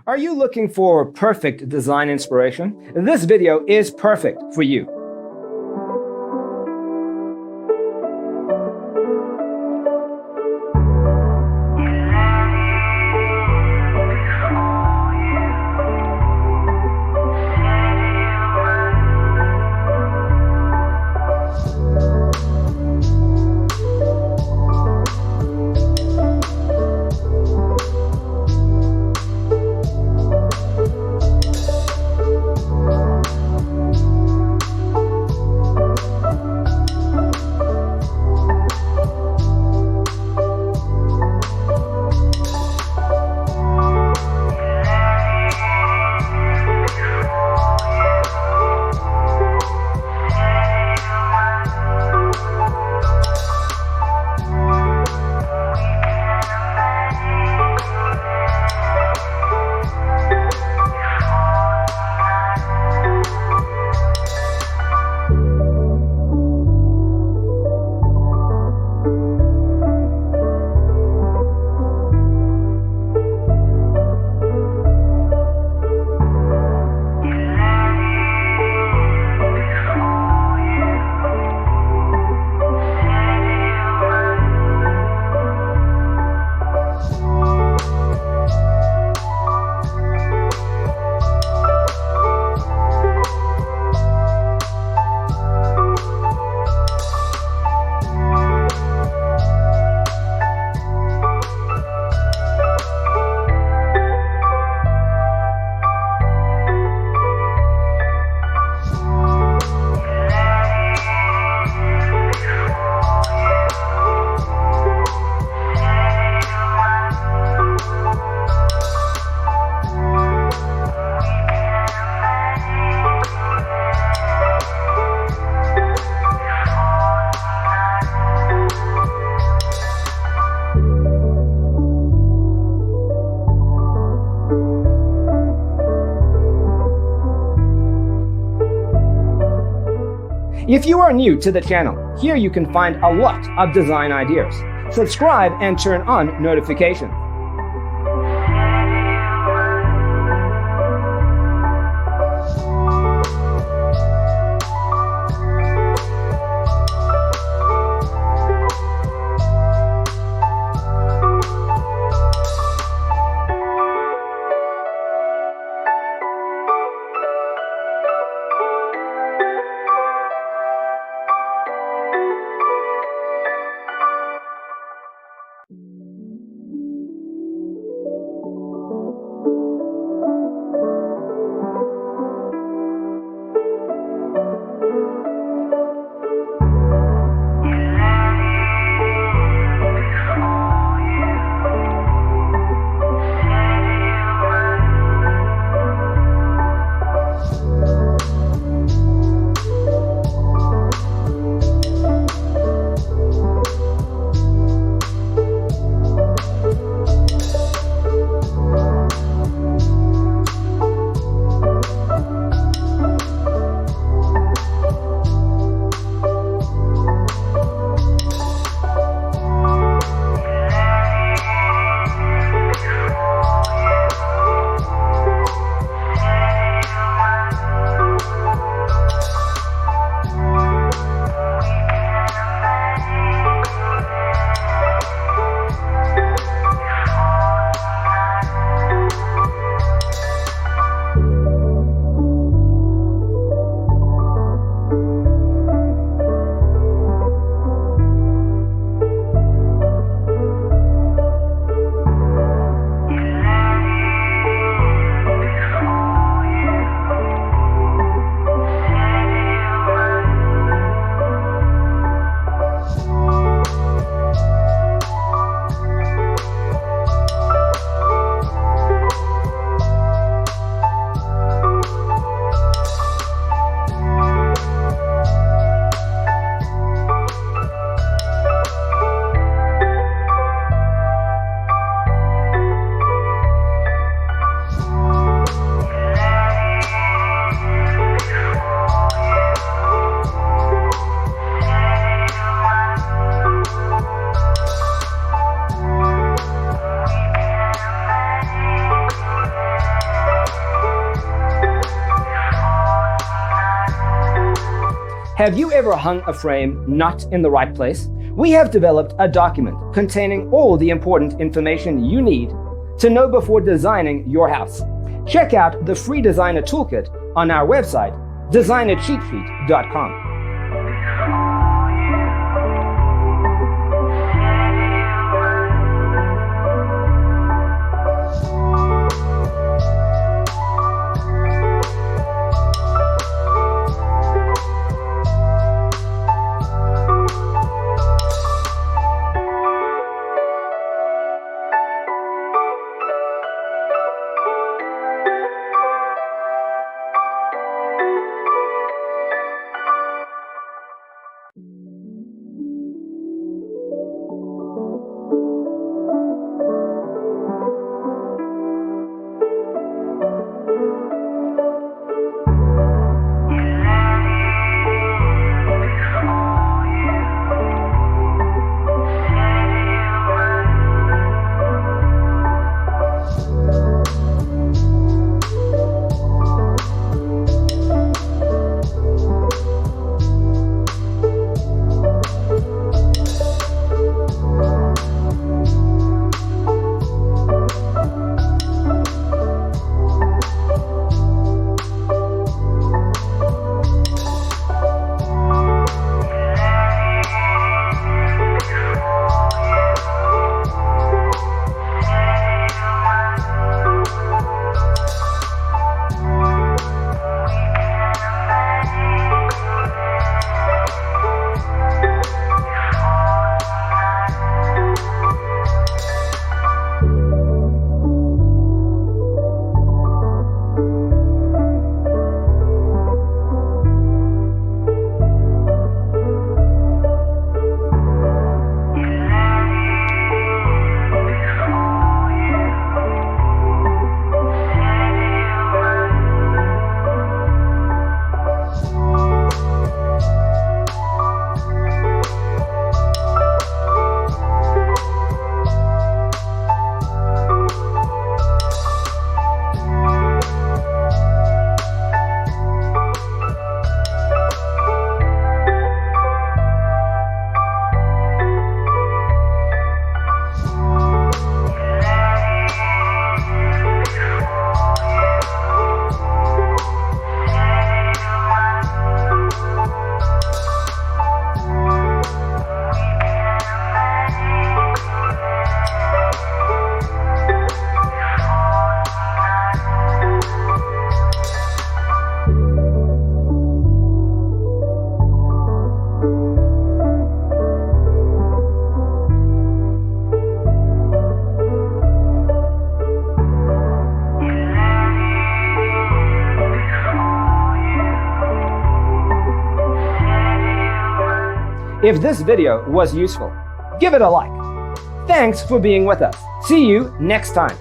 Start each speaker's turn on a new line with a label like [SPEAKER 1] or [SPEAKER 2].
[SPEAKER 1] Are you looking for perfect design inspiration? This video is perfect for you. If you are new to the channel, here you can find a lot of design ideas. Subscribe and turn on notifications. Have you ever hung a frame not in the right place? We have developed a document containing all the important information you need to know before designing your house. Check out the free designer toolkit on our website, designercheatsheet.com. If this video was useful, give it a like. Thanks for being with us. See you next time.